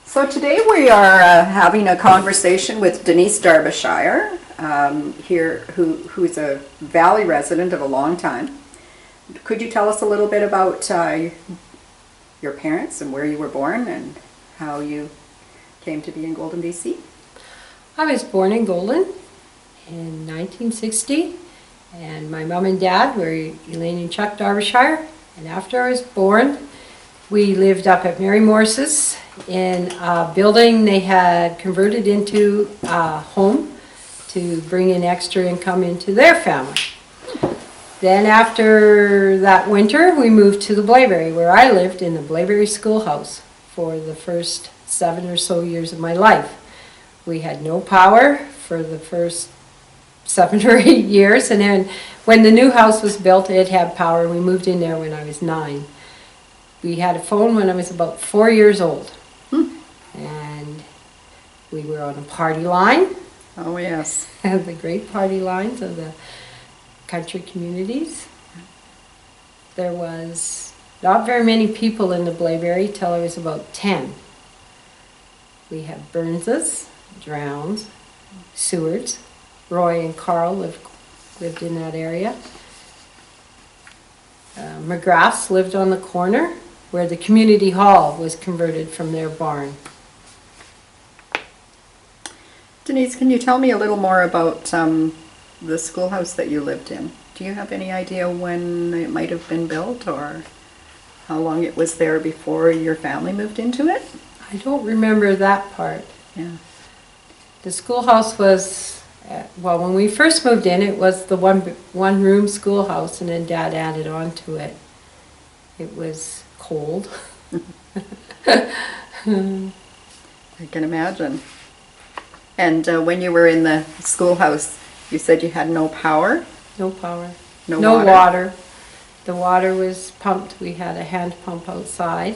So today we are having a conversation with Denise Darbyshire, who's a Valley resident of a long time. Could you tell us a little bit about your parents and where you were born and how you came to be in Golden, BC? I was born in Golden in 1960, and my mom and dad were Elaine and Chuck Darbyshire. And after I was born, we lived up at Mary Morse's in a building they had converted into a home to bring in extra income into their family. Then after that winter, we moved to the Blaeberry, where I lived in the Blaeberry schoolhouse for the first 7 or so years of my life. We had no power for the first 7 or 8 years, and then when the new house was built, it had power. We moved in there when I was 9. We had a phone when I was about 4 years old. And we were on a party line. Oh, yes. The great party lines of the country communities. There was not very many people in the Blaeberry till I was about 10. We had Burnses, Drowns, Sewards. Roy and Carl lived in that area. McGraths lived on the corner where the community hall was converted from their barn. Denise, can you tell me a little more about the schoolhouse that you lived in? Do you have any idea when it might have been built or how long it was there before your family moved into it? I don't remember that part. Yeah. The schoolhouse was, well, when we first moved in, it was the one room schoolhouse, and then Dad added on to it. It was cold. I can imagine. And when you were in the schoolhouse, you said you had no power? No power. No water. The water was pumped. We had a hand pump outside.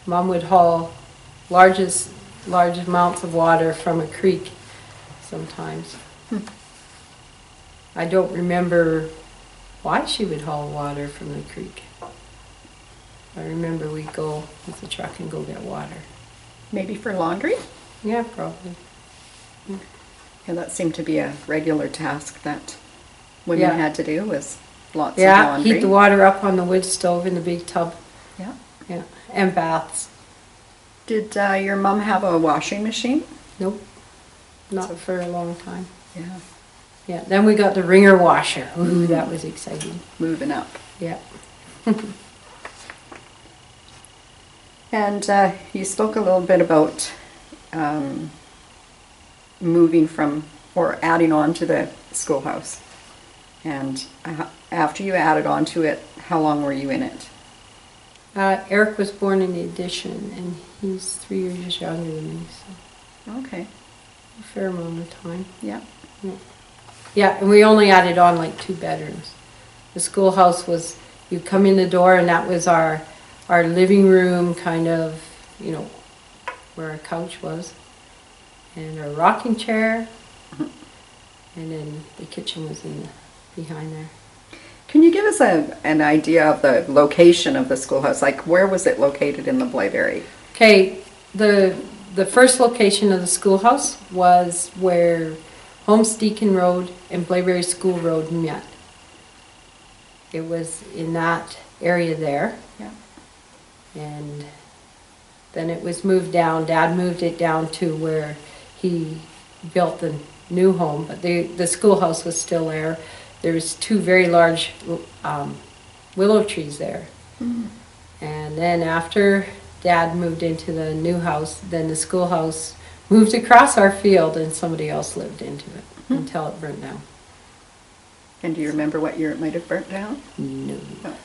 Mom would haul large amounts of water from a creek sometimes. I don't remember why she would haul water from the creek. I remember we'd go with the truck and go get water. Maybe for laundry? Yeah, probably. Yeah, that seemed to be a regular task that women had to do, was lots of Yeah, laundry. heat the water up on the wood stove in the big tub. Yeah. Yeah, and baths. Did your mom have a washing machine? Nope, not for a long time. Yeah. Yeah, then we got the wringer washer. Ooh, that was exciting. Moving up. Yeah. And you spoke a little bit about moving from or adding on to the schoolhouse. And after you added on to it, how long were you in it? Eric was born in the addition, and he's 3 years younger than me, so Okay. a fair amount of time. Yeah. Yeah, and we only added on like 2 bedrooms. The schoolhouse was, you come in the door and that was our living room, kind of, you know, where our couch was, and our rocking chair, and then the kitchen was behind there. Can you give us an idea of the location of the schoolhouse? Like, where was it located in the Blaeberry? Okay, the first location of the schoolhouse was where Homesteakin Road and Blaeberry School Road met. It was in that area there. Yeah. And then it was moved down. Dad moved it down to where he built the new home, but the schoolhouse was still there. There was 2 very large willow trees there. Mm-hmm. And then after Dad moved into the new house, then the schoolhouse moved across our field and somebody else lived into it until it burnt down. And do you remember what year it might have burnt down? No. No.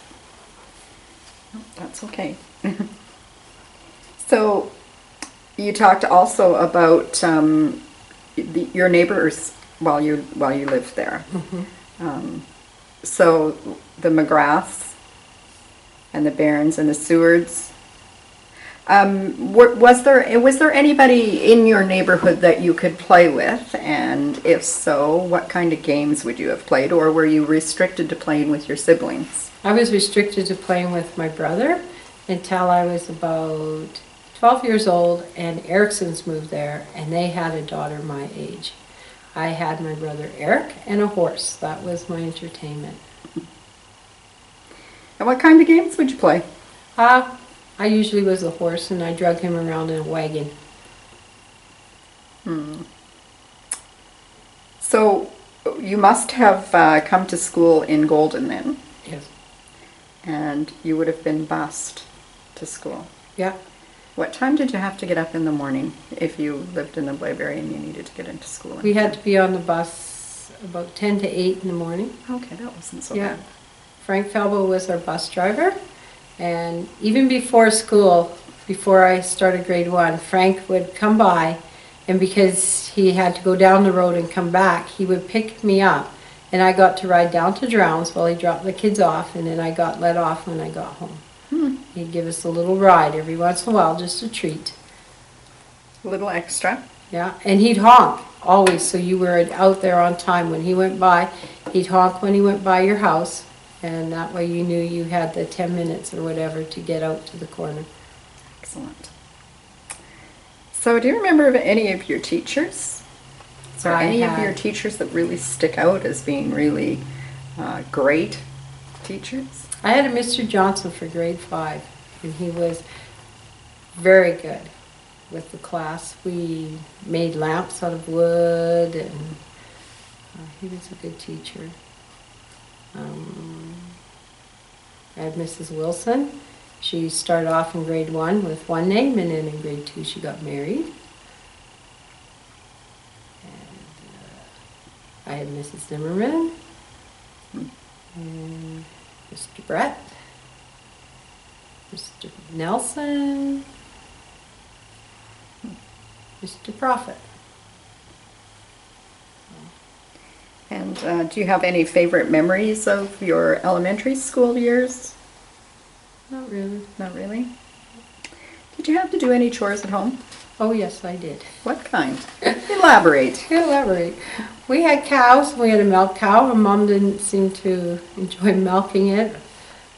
No, that's okay. So you talked also about your neighbors while you lived there. Mm-hmm. So the McGraths and the Barons and the Sewards. Was there anybody in your neighborhood that you could play with? And if so, what kind of games would you have played? Or were you restricted to playing with your siblings? I was restricted to playing with my brother until I was about 12 years old, and Erickson's moved there, and they had a daughter my age. I had my brother Eric and a horse. That was my entertainment. And what kind of games would you play? I usually was the horse, and I drug him around in a wagon. So you must have come to school in Golden then, Yes. and you would have been bused to school. Yeah. What time did you have to get up in the morning if you lived in the Blaeberry and you needed to get into school? We had to be on the bus about 10 to 8 in the morning. Okay, that wasn't so Yeah. bad. Frank Felbo was our bus driver, and even before school, before I started grade 1, Frank would come by, and because he had to go down the road and come back, he would pick me up, and I got to ride down to Drowns while he dropped the kids off, and then I got let off when I got home. He'd give us a little ride every once in a while, just a treat. A little extra. Yeah, and he'd honk always, so you were out there on time. When he went by, he'd honk when he went by your house, and that way you knew you had the 10 minutes or whatever to get out to the corner. Excellent. So do you remember of any of your teachers? Is there any of your teachers that really stick out as being really great teachers? I had a Mr. Johnson for grade 5, and he was very good with the class. We made lamps out of wood, and he was a good teacher. I had Mrs. Wilson. She started off in grade 1 with one name, and then in grade 2 she got married. And I had Mrs. Zimmerman, and Mr. Brett, Mr. Nelson, Mr. Prophet. And do you have any favorite memories of your elementary school years? Not really. Not really. Did you have to do any chores at home? Oh yes, I did. What kind? Elaborate. Elaborate. We had cows. We had a milk cow. Her mom didn't seem to enjoy milking it,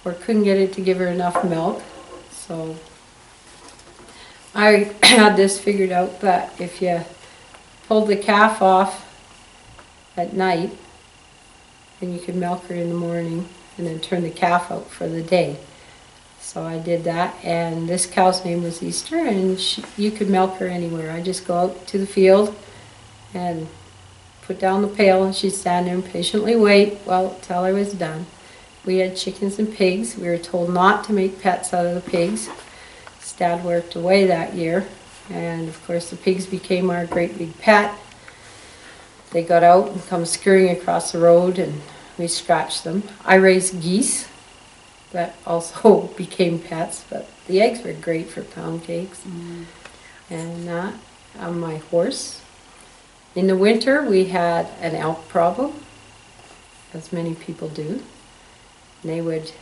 or couldn't get it to give her enough milk. So I had this figured out that if you pulled the calf off at night, then you could milk her in the morning and then turn the calf out for the day. So I did that, and this cow's name was Easter, and you could milk her anywhere. I just go out to the field and put down the pail, and she'd stand there and patiently wait till I was done. We had chickens and pigs. We were told not to make pets out of the pigs. Dad worked away that year, and of course the pigs became our great big pet. They got out and come scurrying across the road, and we scratched them. I raised geese that also became pets, but the eggs were great for pound cakes. And my horse. In the winter we had an elk problem, as many people do. And they would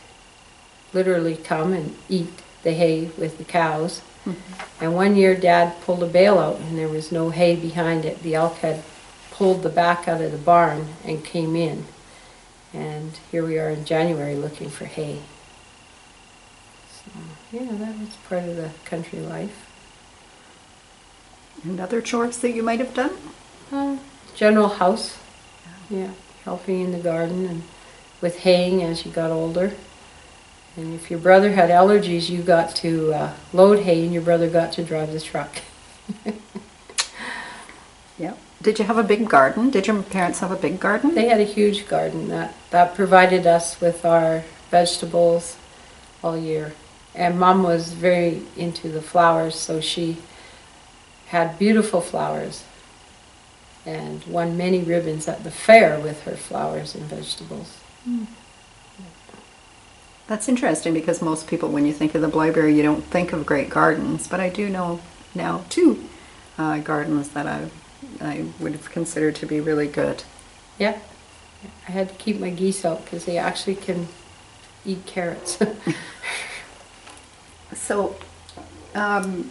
literally come and eat the hay with the cows. And one year Dad pulled a bale out and there was no hay behind it. The elk had pulled the back out of the barn and came in. And here we are in January looking for hay. So, yeah, that was part of the country life. And other chores that you might have done? General house. Yeah, helping in the garden and with haying as you got older. And if your brother had allergies, you got to load hay and your brother got to drive the truck. Yeah. Did you have a big garden? Did your parents have a big garden? They had a huge garden that provided us with our vegetables all year. And Mom was very into the flowers, so she had beautiful flowers and won many ribbons at the fair with her flowers and vegetables. That's interesting because most people, when you think of the Blaeberry, you don't think of great gardens. But I do know now two gardens that I would have considered to be really good. Yeah, I had to keep my geese out because they actually can eat carrots. So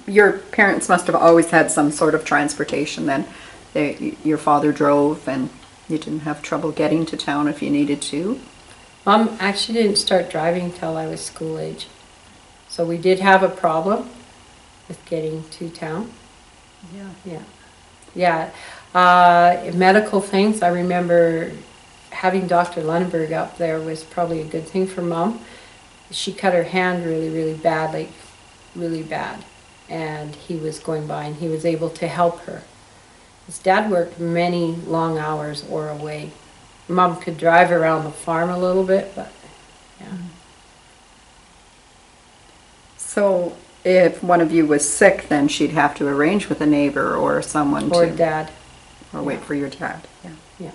your parents must have always had some sort of transportation then. Your father drove and you didn't have trouble getting to town if you needed to. Mom actually didn't start driving until I was school age. So we did have a problem, with getting to town. Yeah. Medical things, I remember having Dr. Lundberg up there was probably a good thing for Mom. She cut her hand really, really bad, like really bad. And he was going by and he was able to help her. His dad worked many long hours or away. Mom could drive around the farm a little bit, but yeah. So if one of you was sick, then she'd have to arrange with a neighbor or someone Or to... Dad. Or wait for your dad, yeah. Yeah.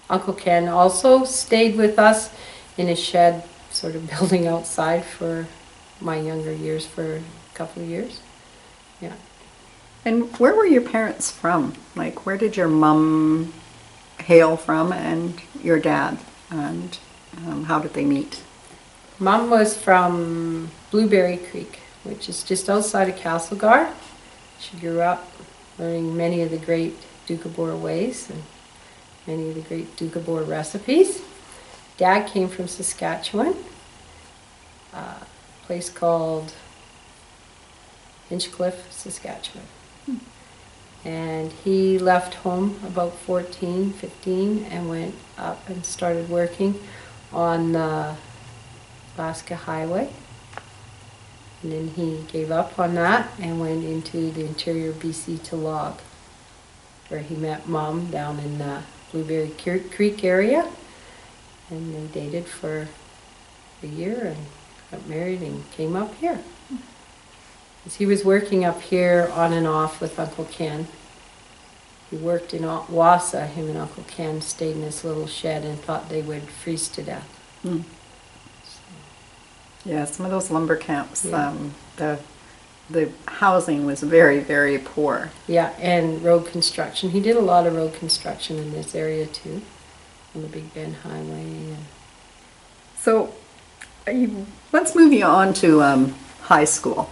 Uncle Ken also stayed with us in a shed, sort of building outside for my younger years for a couple of years. Yeah. And where were your parents from? Like, where did your mom hail from and your dad? And how did they meet? Mom was from Blaeberry Creek, which is just outside of Castlegar. She grew up learning many of the great Doukhobor ways and many of the great Doukhobor recipes. Dad came from Saskatchewan, a place called Hinchcliffe, Saskatchewan. And he left home about 14, 15 and went up and started working on the Alaska Highway. And then he gave up on that and went into the interior BC to log, where he met Mom down in the Blaeberry Creek area. And they dated for a year and got married and came up here. He was working up here on and off with Uncle Ken. He worked in Wassa. Him and Uncle Ken stayed in this little shed and thought they would freeze to death. Hmm. Yeah, some of those lumber camps, Yeah. The housing was very, very poor. Yeah, and road construction. He did a lot of road construction in this area too, on the Big Bend Highway. So let's move you on to high school.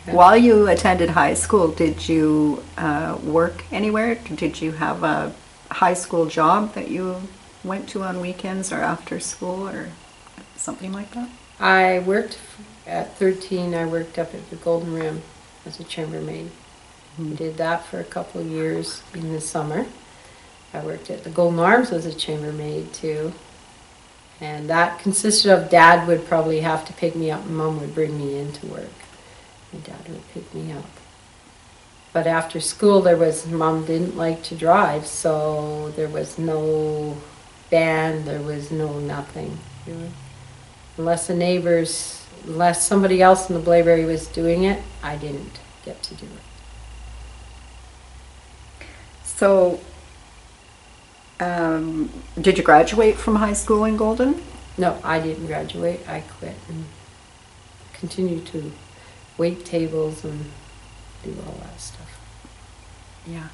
While you attended high school, did you work anywhere? Did you have a high school job that you went to on weekends or after school or something like that? I worked at 13. I worked up at the Golden Rim as a chambermaid. I did that for a couple of years in the summer. I worked at the Golden Arms as a chambermaid too. And that consisted of Dad would probably have to pick me up and Mom would bring me in to work. And Dad would pick me up. But after school Mom didn't like to drive, so there was no band, there was no nothing. Unless somebody else in the Blaeberry was doing it, I didn't get to do it. So, did you graduate from high school in Golden? No, I didn't graduate. I quit and continued to wait tables and do all that stuff. Yeah.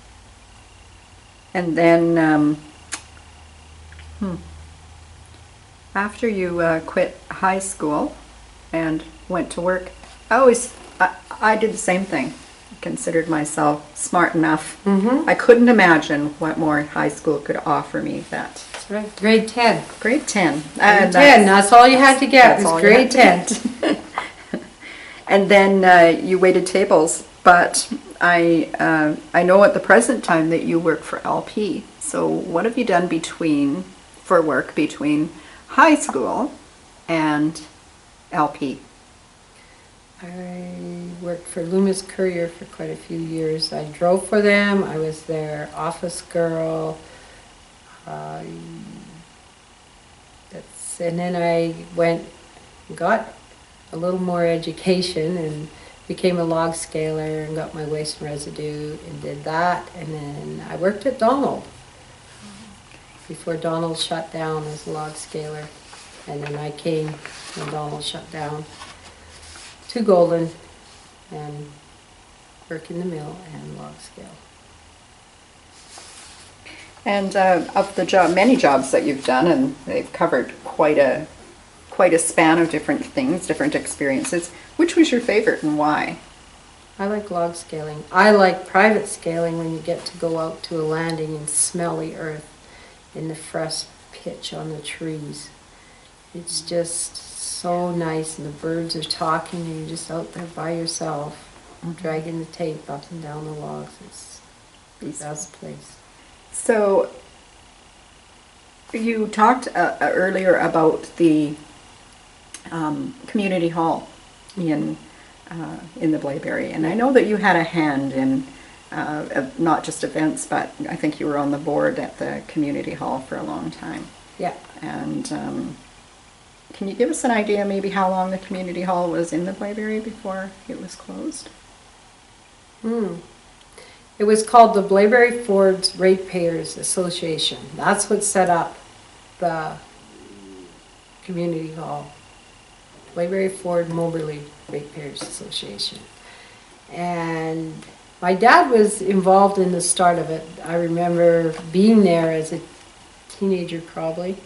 And then, after you quit high school and went to work, I did the same thing. I considered myself smart enough. Mm-hmm. I couldn't imagine what more high school could offer me. That's right. Grade 10. Grade 10. Grade 10. That's all you had to get was grade 10. And then you waited tables. But I know at the present time that you work for LP. So what have you done between high school and LP? I worked for Loomis Courier for quite a few years. I drove for them. I was their office girl. And then I got a little more education and became a log scaler and got my waste and residue and did that. And then I worked at Donald before Donald shut down as a log scaler. And then I came when Donald shut down to Golden and work in the mill and log scale. And of the many jobs that you've done, and they've covered quite a span of different things, different experiences, which was your favorite and why? I like log scaling. I like private scaling when you get to go out to a landing and smell the earth and the fresh pitch on the trees. It's just so nice, and the birds are talking, and you're just out there by yourself, dragging the tape up and down the logs. It's the best place. So you talked earlier about the community hall in the Blaeberry, and I know that you had a hand in not just events, but I think you were on the board at the community hall for a long time. Yeah. And can you give us an idea maybe how long the community hall was in the Blaeberry before it was closed? It was called the Blaeberry Fords Ratepayers Association. That's what set up the community hall. Blaeberry Ford Moberly Ratepayers Association. And my dad was involved in the start of it. I remember being there as a teenager, probably,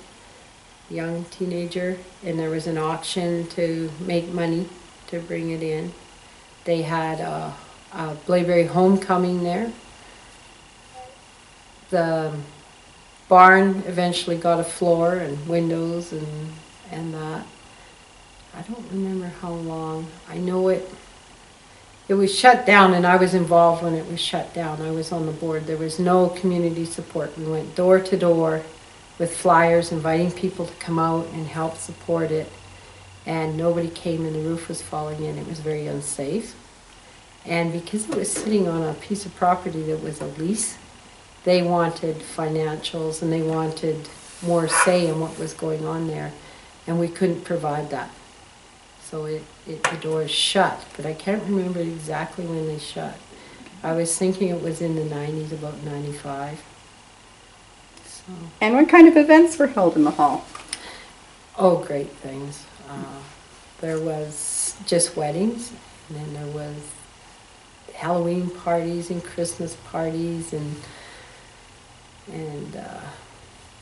young teenager, and there was an auction to make money to bring it in. They had a Blaeberry homecoming there. The barn eventually got a floor and windows and that. I don't remember how long. I know it was shut down, and I was involved when it was shut down. I was on the board. There was no community support. We went door to door with flyers inviting people to come out and help support it, and nobody came, and the roof was falling in. It was very unsafe. And because it was sitting on a piece of property that was a lease, they wanted financials and they wanted more say in what was going on there, and we couldn't provide that. So the doors shut, but I can't remember exactly when they shut. I was thinking it was in the 90s, about 95. So. And what kind of events were held in the hall? Oh, great things. There was just weddings, and then there was Halloween parties and Christmas parties and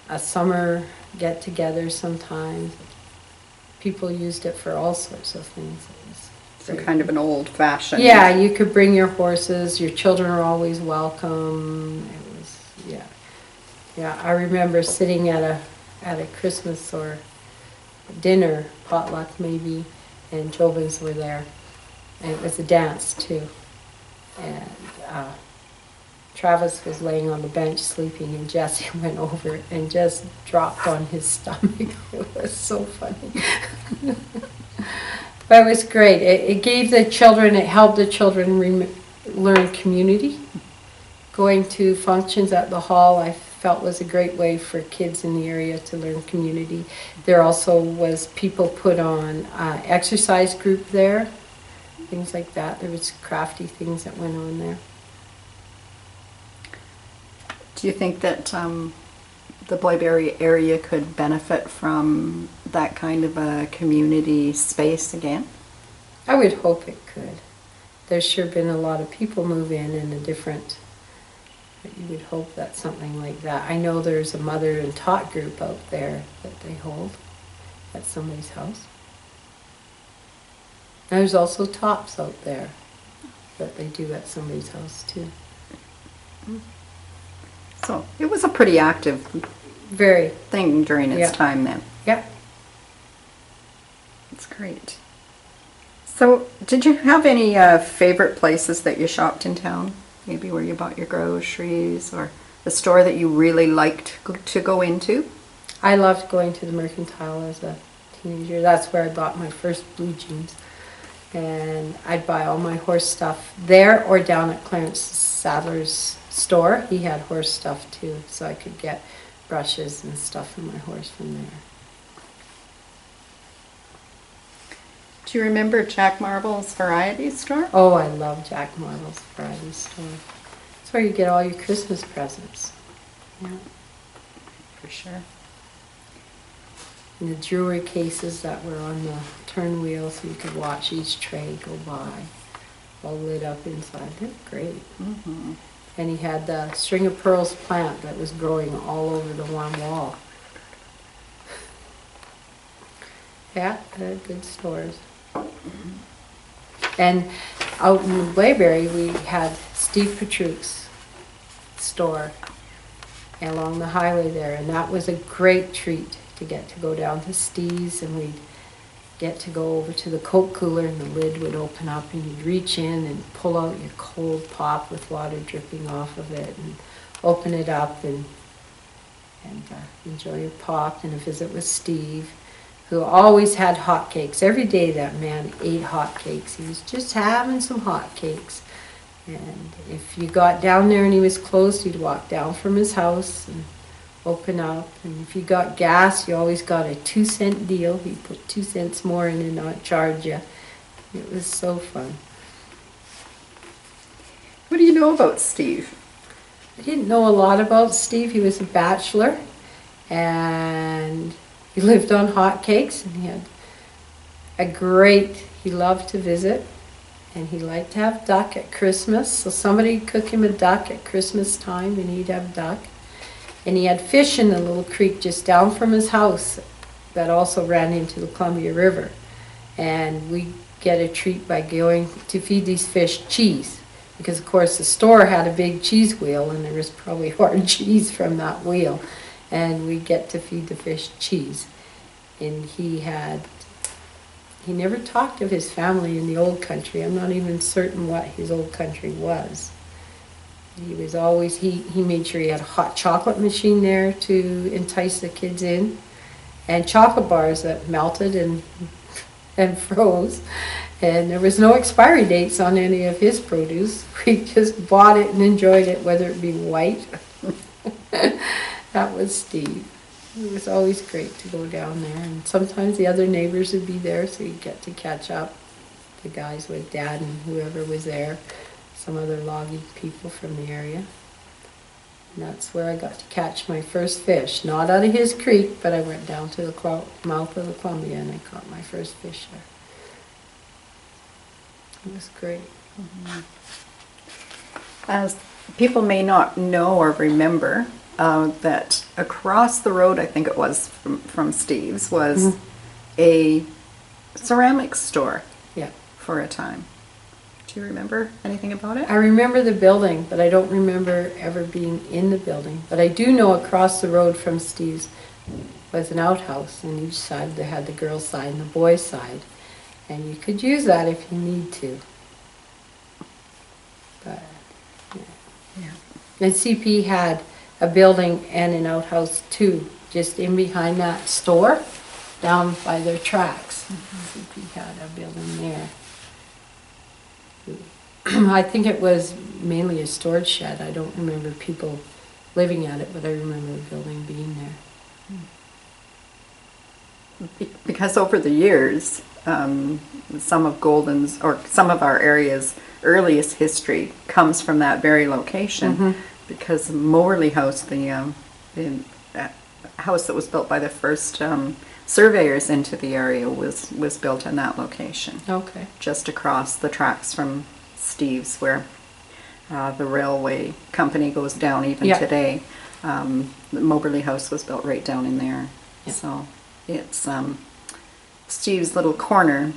a summer get-together sometimes. People used it for all sorts of things. It was So kind of an old-fashioned... Yeah, you could bring your horses. Your children are always welcome. It was, yeah. Yeah, I remember sitting at a Christmas or dinner, potluck maybe, and Jobins were there. And it was a dance, too. And Travis was laying on the bench sleeping, and Jesse went over and just dropped on his stomach. It was so funny. But it was great. It gave the children, it helped the children learn community. Going to functions at the hall, I felt, was a great way for kids in the area to learn community. There also was people put on exercise group there, things like that. There was crafty things that went on there. Do you think that the Blaeberry area could benefit from that kind of a community space again? I would hope it could. There's sure been a lot of people move in and a different, but you would hope that something like that. I know there's a mother and tot group out there that they hold at somebody's house. There's also tops out there that they do at somebody's house too. So it was a pretty active Very. thing during its time then. Yeah. That's great. So did you have any favorite places that you shopped in town? Maybe where you bought your groceries, or the store that you really liked to go into? I loved going to the Mercantile as a teenager. That's where I bought my first blue jeans. And I'd buy all my horse stuff there or down at Clarence Sadler's store. He had horse stuff too, so I could get brushes and stuff for my horse from there. Do you remember Jack Marble's variety store? Oh, I love Jack Marvel's variety store. That's where you get all your Christmas presents. Yeah. For sure. And the jewelry cases that were on the turn wheel so you could watch each tray go by, all lit up inside. They're great. Mm-hmm. And he had the string of pearls plant that was growing all over the one wall. Yeah, they're good stores. And out in the Blaeberry, we had Steve Petruch's store along the highway there, and that was a great treat to get to go down to Steve's, and we'd get to go over to the Coke cooler and the lid would open up and you'd reach in and pull out your cold pop with water dripping off of it and open it up and enjoy your pop and a visit with Steve, who always had hotcakes. Every day that man ate hotcakes. He was just having some hotcakes. And if you got down there and he was closed, you'd walk down from his house and open up. And if you got gas, you always got a 2-cent deal. He put 2 cents more in and not charge you. It was so fun. What do you know about Steve? I didn't know a lot about Steve. He was a bachelor and he lived on hotcakes and he had he loved to visit and he liked to have duck at Christmas. So somebody would cook him a duck at Christmas time and he'd have duck. And he had fish in the little creek just down from his house that also ran into the Columbia River. And we get a treat by going to feed these fish cheese. Because of course the store had a big cheese wheel and there was probably hard cheese from that wheel. And we get to feed the fish cheese. And he never talked of his family in the old country. I'm not even certain what his old country was. He was always, he made sure he had a hot chocolate machine there to entice the kids in. And chocolate bars that melted and froze. And there was no expiry dates on any of his produce. We just bought it and enjoyed it, whether it be white. That was Steve. It was always great to go down there. And sometimes the other neighbors would be there, so you'd get to catch up. The guys with Dad and whoever was there. Some other logging people from the area. And that's where I got to catch my first fish. Not out of his creek, but I went down to the mouth of the Columbia and I caught my first fish there. It was great. Mm-hmm. As people may not know or remember, that across the road, I think it was from Steve's, was a ceramics store for a time. Do you remember anything about it? I remember the building, but I don't remember ever being in the building. But I do know across the road from Steve's was an outhouse, and each side they had the girls' side and the boys' side. And you could use that if you need to. But, yeah. And CP had a building and an outhouse too, just in behind that store, down by their tracks. CP had a building there. I think it was mainly a storage shed. I don't remember people living at it, but I remember the building being there. Because over the years, some of Golden's, or some of our area's earliest history comes from that very location. Because Mowerly House, the house that was built by the first surveyors into the area, was built in that location. Okay. Just across the tracks from Steve's, where the railway company goes down even today. The Moberly House was built right down in there. So it's Steve's little corner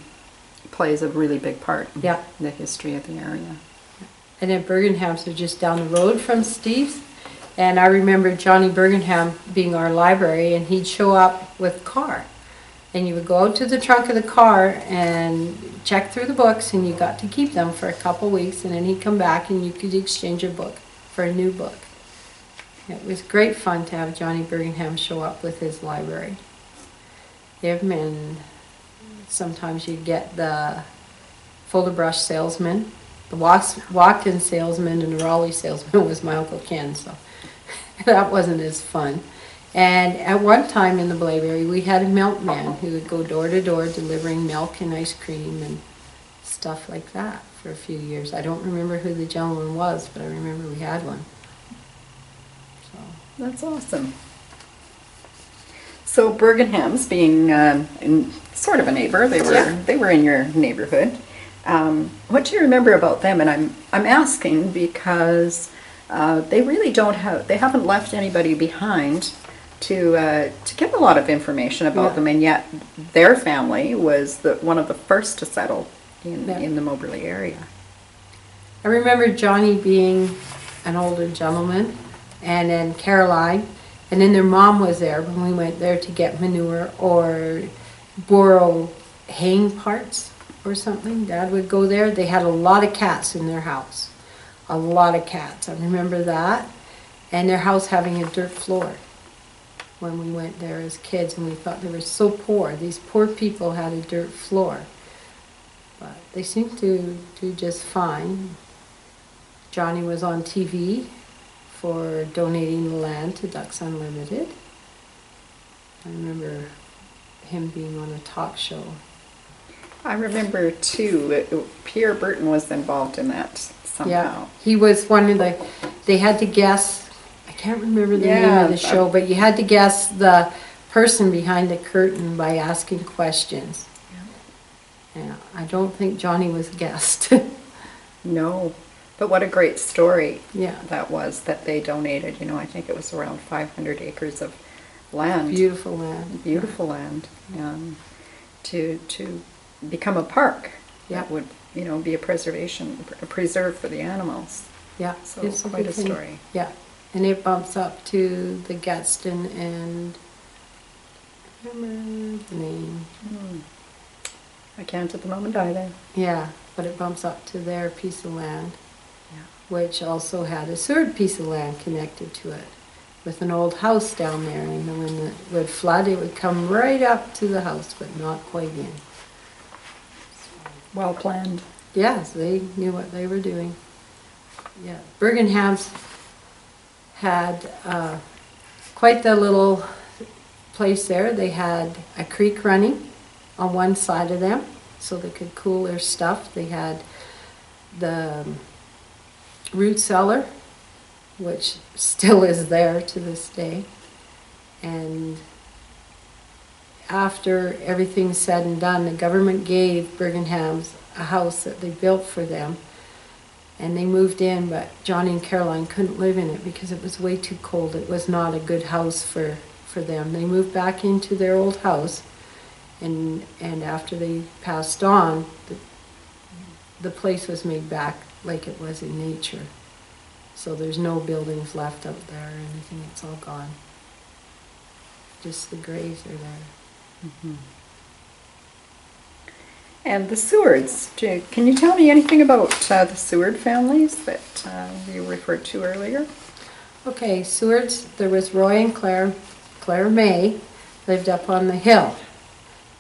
plays a really big part in the history of the area. And then Bergenham's are just down the road from Steve's. And I remember Johnny Bergenham being our library, and he'd show up with a car. And you would go out to the trunk of the car and check through the books, and you got to keep them for a couple weeks, and then he'd come back and you could exchange a book for a new book. It was great fun to have Johnny Bergenham show up with his library. And sometimes you'd get the folder brush salesman. The walk-in salesman and the Raleigh salesman was my Uncle Ken, so that wasn't as fun. And at one time in the Blaeberry, we had a milkman who would go door to door delivering milk and ice cream and stuff like that for a few years. I don't remember who the gentleman was, but I remember we had one. So that's awesome. So Bergenham's, being sort of a neighbor, they were in your neighborhood. What do you remember about them? And I'm asking because they really they haven't left anybody behind to give a lot of information about them, and yet their family was one of the first to settle in the Moberly area. I remember Johnny being an older gentleman, and then Caroline, and then their mom was there when we went there to get manure or borrow haying parts or something. Dad would go there. They had a lot of cats in their house. A lot of cats. I remember that. And their house having a dirt floor when we went there as kids, and we thought they were so poor. These poor people had a dirt floor. But they seemed to do just fine. Johnny was on TV for donating the land to Ducks Unlimited. I remember him being on a talk show. I remember too, Pierre Burton was involved in that somehow. Yeah, he was one of the, they had to guess, I can't remember the name Yeah, of the show, but you had to guess the person behind the curtain by asking questions. Yeah, I don't think Johnny was guessed. No, but what a great story Yeah. that was that they donated. You know, I think it was around 500 acres of land. Beautiful land. Beautiful land. To become a park Yeah. that would, you know, be a preserve for the animals. Yeah. So it's quite a big thing. story. Yeah, and it bumps up to the Gadsden and, I can't remember the name. I can't at the moment either. Yeah, but it bumps up to their piece of land, Yeah. which also had a third piece of land connected to it, with an old house down there, and then when it would flood, it would come right up to the house, but not quite in. Well planned. Yes, they knew what they were doing. Yeah, Bergenham's had quite the little place there. They had a creek running on one side of them, so they could cool their stuff. They had the root cellar, which still is there to this day. And after everything's said and done, the government gave Bergenham's a house that they built for them. And they moved in, but Johnny and Caroline couldn't live in it because it was way too cold. It was not a good house for them. They moved back into their old house, and after they passed on, the place was made back like it was in nature. So there's no buildings left out there or anything. It's all gone. Just the graves are there. And the Sewards. Can you tell me anything about the Seward families that you referred to earlier? Okay, Sewards, there was Roy and Claire. Claire May lived up on the hill.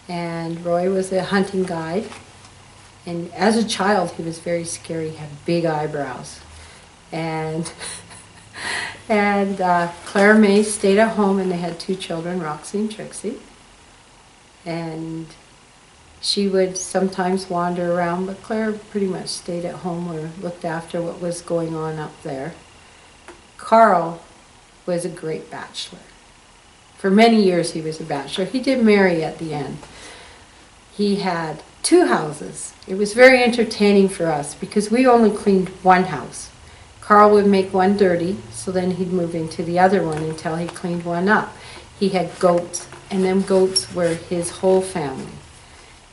And Roy was a hunting guide. And as a child, he was very scary. He had big eyebrows. And Claire May stayed at home, and they had 2 children, Roxy and Trixie. And she would sometimes wander around, but Claire pretty much stayed at home or looked after what was going on up there. Carl was a great bachelor. For many years he was a bachelor. He did marry at the end. He had 2 houses. It was very entertaining for us because we only cleaned one house. Carl would make one dirty, so then he'd move into the other one until he cleaned one up. He had goats, and them goats were his whole family.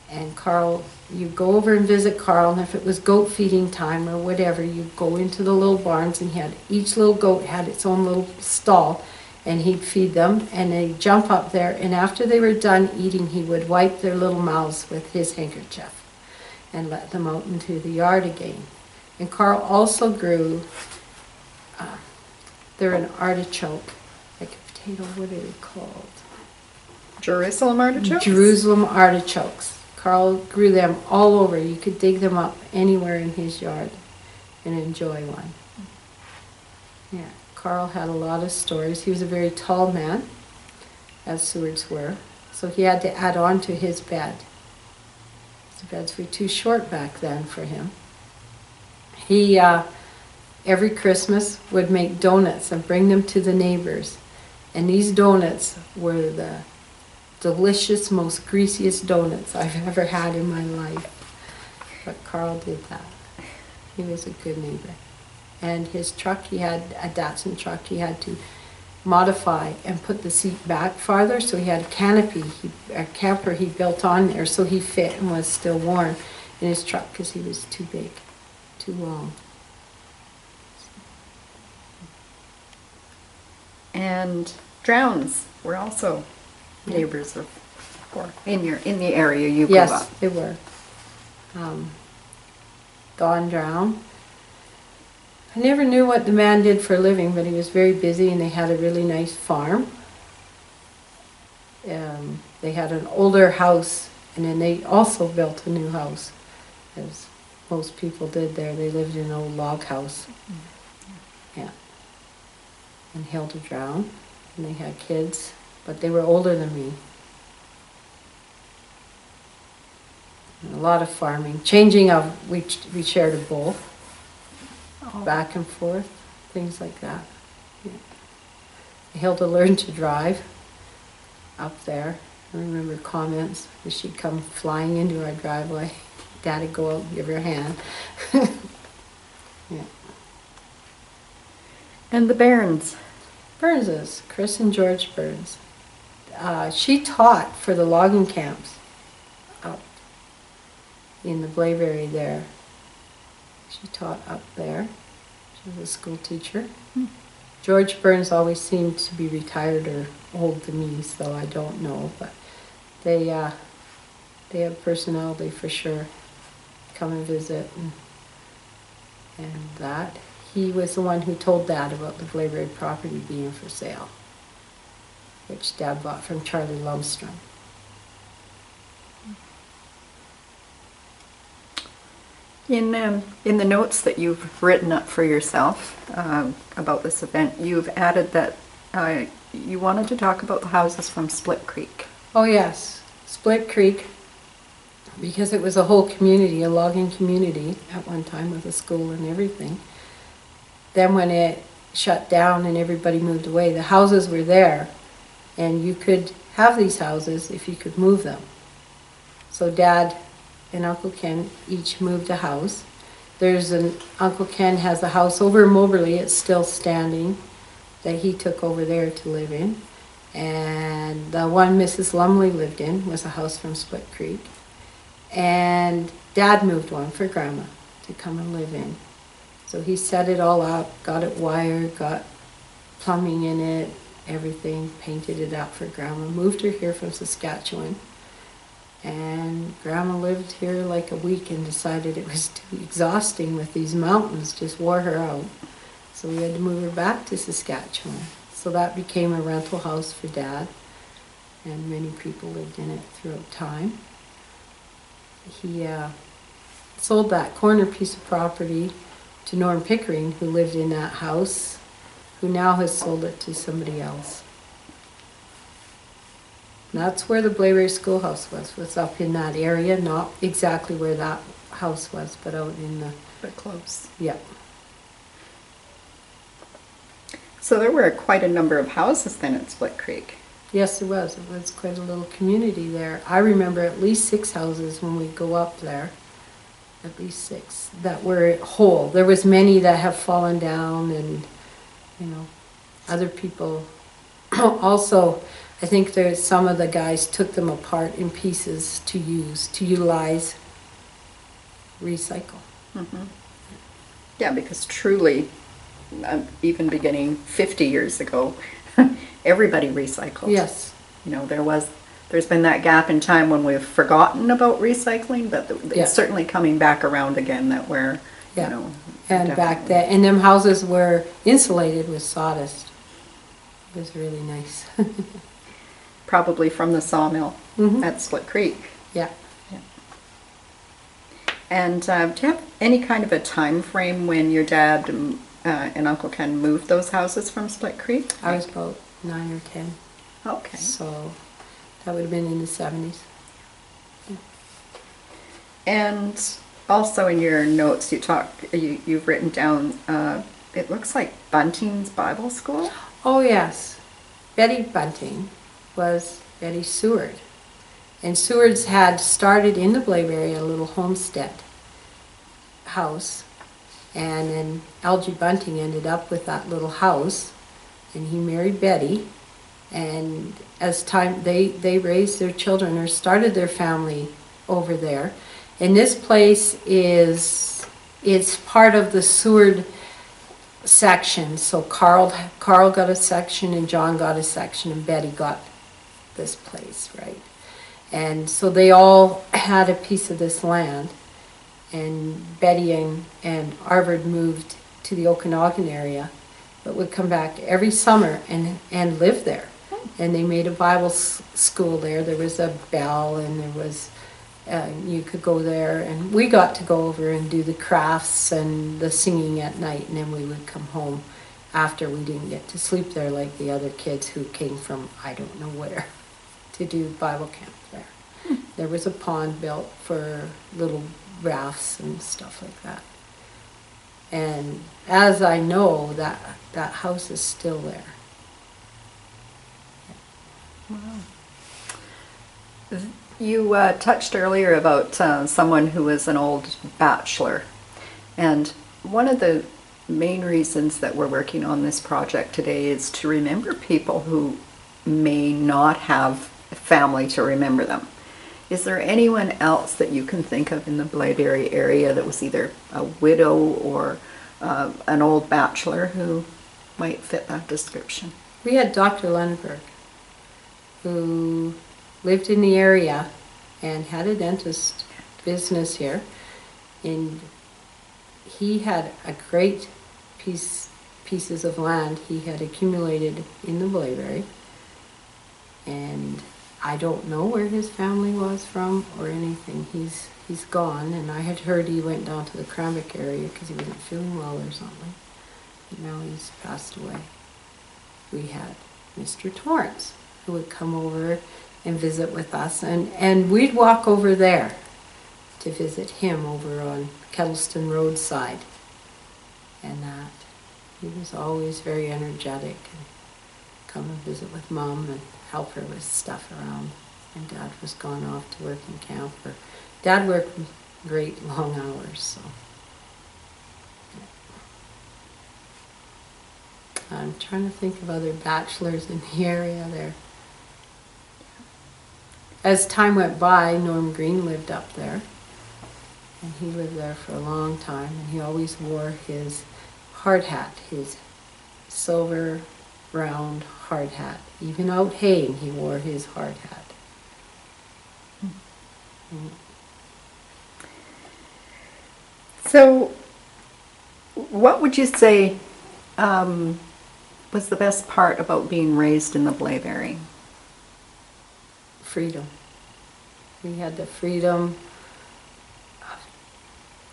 And Carl, you go over and visit Carl, and if it was goat feeding time or whatever, you go into the little barns, and each little goat had its own little stall, and he'd feed them, and they'd jump up there, and after they were done eating, he would wipe their little mouths with his handkerchief and let them out into the yard again. And Carl also grew, they're an artichoke, like a potato, what are they called? Jerusalem artichokes? Jerusalem artichokes. Carl grew them all over. You could dig them up anywhere in his yard and enjoy one. Yeah, Carl had a lot of stories. He was a very tall man, as Sewards were, so he had to add on to his bed. The beds were too short back then for him. He, every Christmas, would make donuts and bring them to the neighbors. And these donuts were the delicious, most greasiest donuts I've ever had in my life. But Carl did that. He was a good neighbor. And his truck, he had a Datsun truck, he had to modify and put the seat back farther, so he had a canopy, a camper he built on there, so he fit and was still warm in his truck because he was too big, too long. And Drowns were also neighbors of Or in the area you grew Yes, up? they were. Gone drowned. I never knew what the man did for a living, but he was very busy and they had a really nice farm. They had an older house and then they also built a new house, as most people did there. They lived in an old log house. Yeah. And Hilda drowned and they had kids, but they were older than me. And a lot of farming, we shared a bowl, back and forth, things like that. Yeah. Hilda learned to drive up there. I remember comments that she'd come flying into our driveway. Dad'd go out and give her a hand. Yeah. And the Bairns? Burnses, Chris and George Burns. She taught for the logging camps up in the Blaeberry there. She taught up there. She was a school teacher. George Burns always seemed to be retired or old to me, so I don't know, but they have personality for sure. Come and visit and that. He was the one who told Dad about the Blaeberry property being for sale, which Dad bought from Charlie Lundstrom. In the notes that you've written up for yourself about this event, you've added that you wanted to talk about the houses from Split Creek. Oh yes, Split Creek, because it was a whole community, a logging community at one time with a school and everything. Then when it shut down and everybody moved away, the houses were there and you could have these houses if you could move them. So Dad and Uncle Ken each moved a house. Uncle Ken has a house over in Moberly, it's still standing, that he took over there to live in. And the one Mrs. Lumley lived in was a house from Split Creek. And Dad moved one for Grandma to come and live in. So he set it all up, got it wired, got plumbing in it, everything, painted it up for Grandma, moved her here from Saskatchewan. And Grandma lived here like a week and decided it was too exhausting with these mountains, just wore her out. So we had to move her back to Saskatchewan. So that became a rental house for Dad, and many people lived in it throughout time. He sold that corner piece of property to Norm Pickering, who lived in that house, who now has sold it to somebody else. That's where the Blaeberry Schoolhouse was up in that area, not exactly where that house was, but out in the... But close. Yeah. So there were quite a number of houses then at Split Creek. Yes, there was. It was quite a little community there. I remember at least 6 houses when we go up there. At least 6 that were whole. There was many that have fallen down and, other people also... I think some of the guys took them apart in pieces to utilize, recycle. Mm-hmm. Yeah, because truly, even beginning 50 years ago, everybody recycled. Yes. There's been that gap in time when we've forgotten about recycling, but it's certainly coming back around again that we're, and definitely. back then, and them houses were insulated with sawdust. It was really nice. Probably from the sawmill at Split Creek. Yeah. And do you have any kind of a time frame when your dad and Uncle Ken moved those houses from Split Creek? I was about 9 or 10. Okay. So that would have been in the 70s. Yeah. And also in your notes you've written down, it looks like Bunting's Bible School? Oh yes. Betty Bunting was Betty Seward. And Sewards had started in the Blaeberry a little homestead house. And then Algie Bunting ended up with that little house. And he married Betty. And as time, they raised their children or started their family over there. And this place it's part of the Seward section. So Carl got a section and John got a section and Betty got this place, right? And so they all had a piece of this land. And Betty and Arvid moved to the Okanagan area, but would come back every summer and live there. And they made a Bible school there. There was a bell, and there was, you could go there. And we got to go over and do the crafts and the singing at night, and then we would come home after. We didn't get to sleep there like the other kids who came from I don't know where to do Bible camp there. There was a pond built for little rafts and stuff like that. And as I know, that house is still there. You touched earlier about someone who was an old bachelor, and one of the main reasons that we're working on this project today is to remember people who may not have family to remember them. Is there anyone else that you can think of in the Blaeberry area that was either a widow or an old bachelor who might fit that description? We had Dr. Lundberg, who lived in the area and had a dentist business here. And he had a great pieces of land he had accumulated in the Blaeberry. And I don't know where his family was from or anything. He's gone, and I had heard he went down to the Cranbrook area because he wasn't feeling well or something. But now he's passed away. We had Mr. Torrance, who would come over and visit with us, and we'd walk over there to visit him over on Kettleston Roadside. And that he was always very energetic and come and visit with Mom and help her with stuff around. And Dad was gone off to work in camp. Dad worked great long hours, so. I'm trying to think of other bachelors in the area there. As time went by, Norm Green lived up there. And he lived there for a long time, and he always wore his hard hat, his silver round hard hat. Even out haying, he wore his hard hat. So, what would you say was the best part about being raised in the Blaeberry? Freedom. We had the freedom of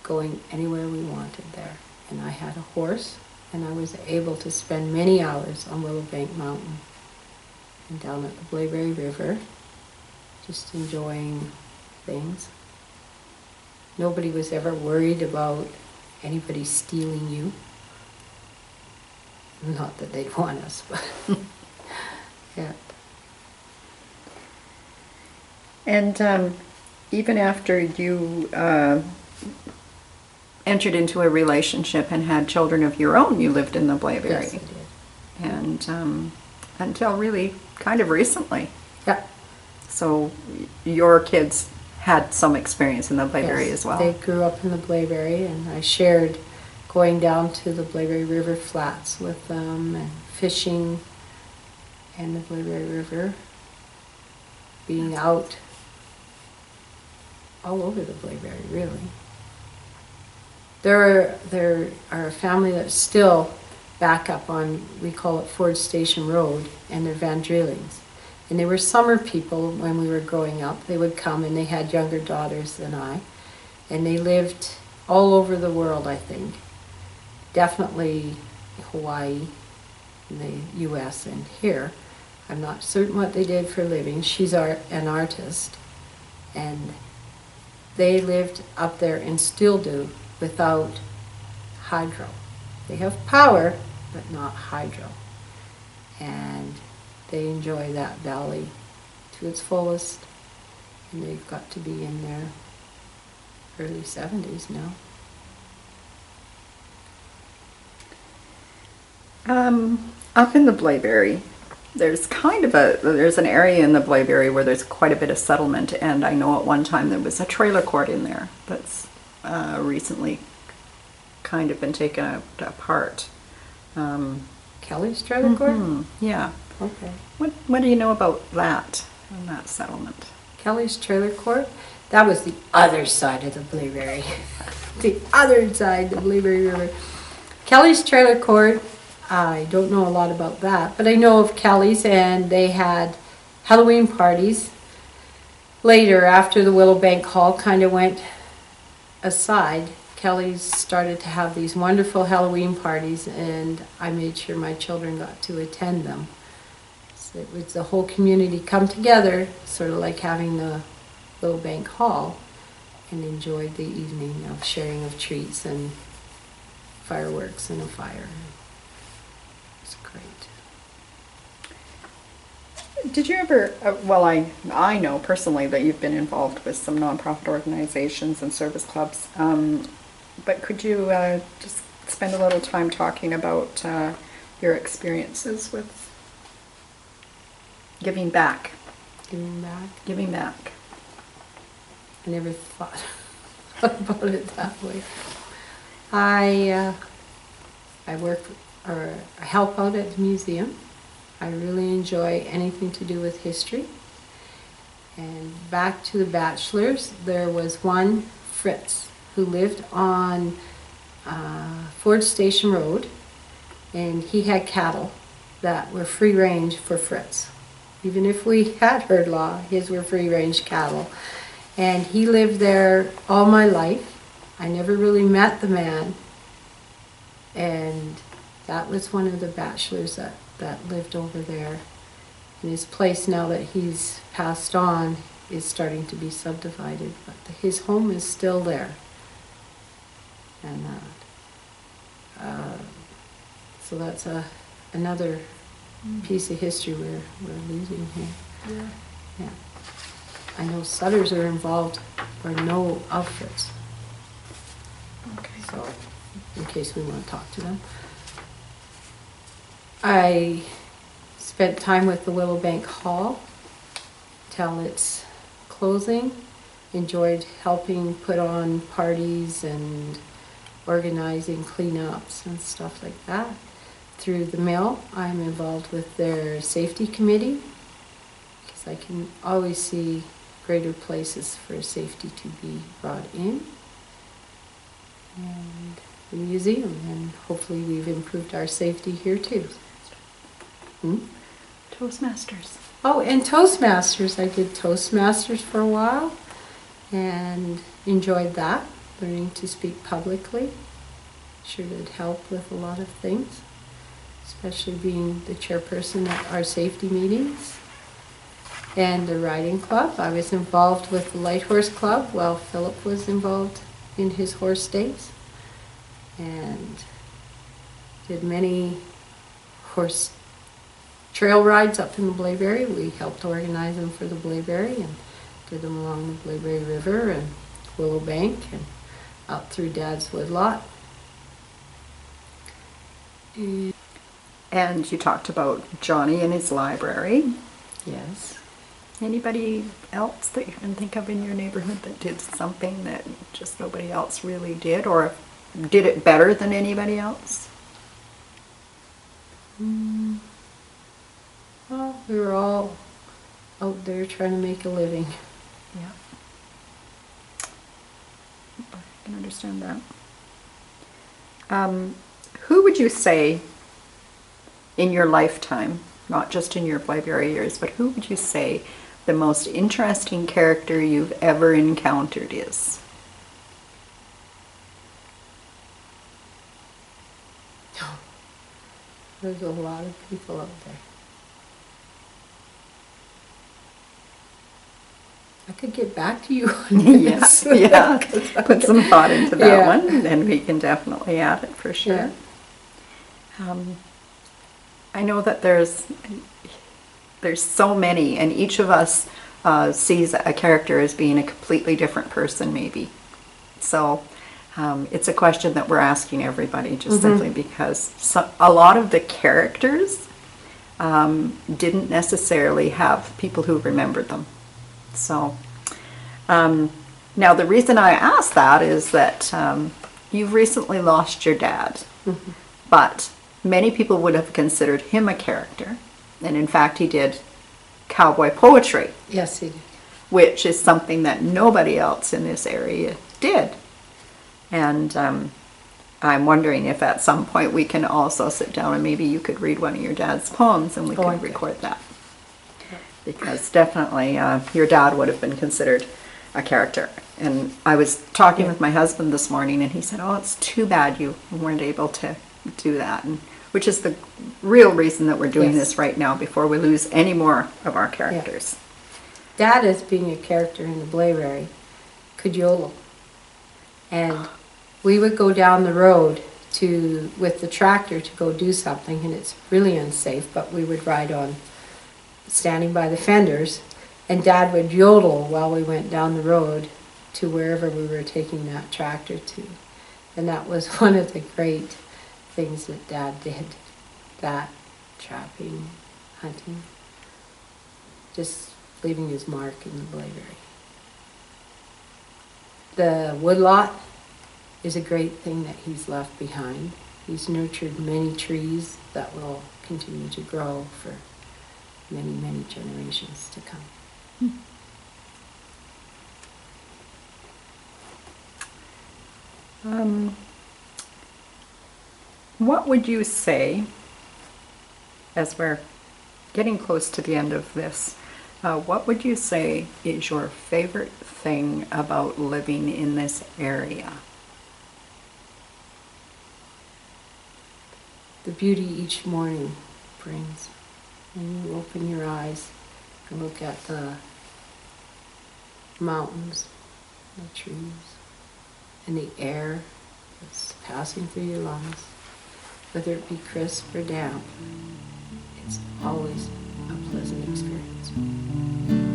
going anywhere we wanted there. And I had a horse, and I was able to spend many hours on Willowbank Mountain and down at the Blaeberry River, just enjoying things. Nobody was ever worried about anybody stealing you. Not that they'd want us, but yeah. And even after you entered into a relationship and had children of your own, you lived in the Blaeberry. Yes, I did. And until really kind of recently. Yeah. So your kids had some experience in the Blaeberry Yes, as well. they grew up in the Blaeberry, and I shared going down to the Blaeberry River flats with them and fishing in the Blaeberry River, being out all over the Blaeberry, really. There are a family that's still back up on, we call it Ford Station Road, and they're Van Drielings. And they were summer people when we were growing up. They would come, and they had younger daughters than I. And they lived all over the world, I think. Definitely Hawaii, in the U.S. and here. I'm not certain what they did for a living. She's an artist. And they lived up there and still do without hydro. They have power, but not hydro. And they enjoy that valley to its fullest. And they've got to be in their early 70s now. Up in the Blaeberry, there's an area in the Blaeberry where there's quite a bit of settlement, and I know at one time there was a trailer court in there that's recently kind of been taken apart. Kelly's trailer court? Yeah. Okay. What do you know about that and that settlement? Kelly's Trailer Court. That was the other side of the Blaeberry. The other side, the Blaeberry River. Kelly's Trailer Court, I don't know a lot about that, but I know of Kelly's, and they had Halloween parties. Later, after the Willowbank Hall kind of went aside, Kelly's started to have these wonderful Halloween parties, and I made sure my children got to attend them. So it was the whole community come together, sort of like having the Willowbank Hall, and enjoyed the evening of sharing of treats and fireworks and a fire. It's great. Did you ever, well, I know personally that you've been involved with some nonprofit organizations and service clubs, but could you just spend a little time talking about your experiences with giving back? Giving back. Giving back. I never thought about it that way. I work or I help out at the museum. I really enjoy anything to do with history. And back to the bachelors, there was one, Fritz, who lived on Ford Station Road, and he had cattle that were free range for Fritz. Even if we had herd law, his were free range cattle. And he lived there all my life. I never really met the man. And that was one of the bachelors that lived over there. And his place, now that he's passed on, is starting to be subdivided. But his home is still there. And so that's another piece of history we're losing here. Yeah. I know Sutters are involved, or know of Fritz. Okay. So, in case we want to talk to them. I spent time with the Willowbank Hall till its closing. Enjoyed helping put on parties and organizing cleanups and stuff like that. Through the mill, I'm involved with their safety committee, because I can always see greater places for safety to be brought in. And the museum, and hopefully we've improved our safety here too. Toastmasters. Oh, and Toastmasters. I did Toastmasters for a while and enjoyed that, learning to speak publicly. Sure did help with a lot of things, especially being the chairperson at our safety meetings. And the riding club. I was involved with the Light Horse Club while Philip was involved in his horse days. And did many horse trail rides up in the Blaeberry. We helped organize them for the Blaeberry and did them along the Blaeberry River and Willowbank and out through Dad's Woodlot. And you talked about Johnny and his library. Yes. Anybody else that you can think of in your neighborhood that did something that just nobody else really did, or did it better than anybody else? Well, we were all out there trying to make a living. Yeah. I can understand that. Who would you say in your lifetime, not just in your Blaeberry years, but who would you say the most interesting character you've ever encountered is? There's a lot of people out there. I could get back to you on this. Yeah. Put some thought into that Yeah. one, and we can definitely add it for sure. Yeah. I know that there's so many, and each of us sees a character as being a completely different person, maybe. So it's a question that we're asking everybody, just simply because a lot of the characters didn't necessarily have people who remembered them. So now the reason I ask that is that you've recently lost your dad, but many people would have considered him a character, and in fact he did cowboy poetry. Yes, he did. which is something that nobody else in this area did. And I'm wondering if at some point we can also sit down and maybe you could read one of your dad's poems and we Oh, I could could. record that. Because definitely your dad would have been considered a character. And I was talking with my husband this morning and he said, oh, it's too bad you weren't able to do that. And which is the real reason that we're doing Yes. this right now before we lose any more of our characters. Dad, as being a character in the Blaeberry, could yodel. And we would go down the road with the tractor to go do something, and it's really unsafe, but we would ride on standing by the fenders, and Dad would yodel while we went down the road to wherever we were taking that tractor to. And that was one of the great things that Dad did, that trapping, hunting, just leaving his mark in the Blaeberry. The woodlot is a great thing that he's left behind. He's nurtured many trees that will continue to grow for many, many generations to come. What would you say, as we're getting close to the end of this, what would you say is your favorite thing about living in this area? The beauty each morning brings. When you open your eyes and look at the mountains, the trees, and the air that's passing through your lungs, whether it be crisp or damp, it's always a pleasant experience.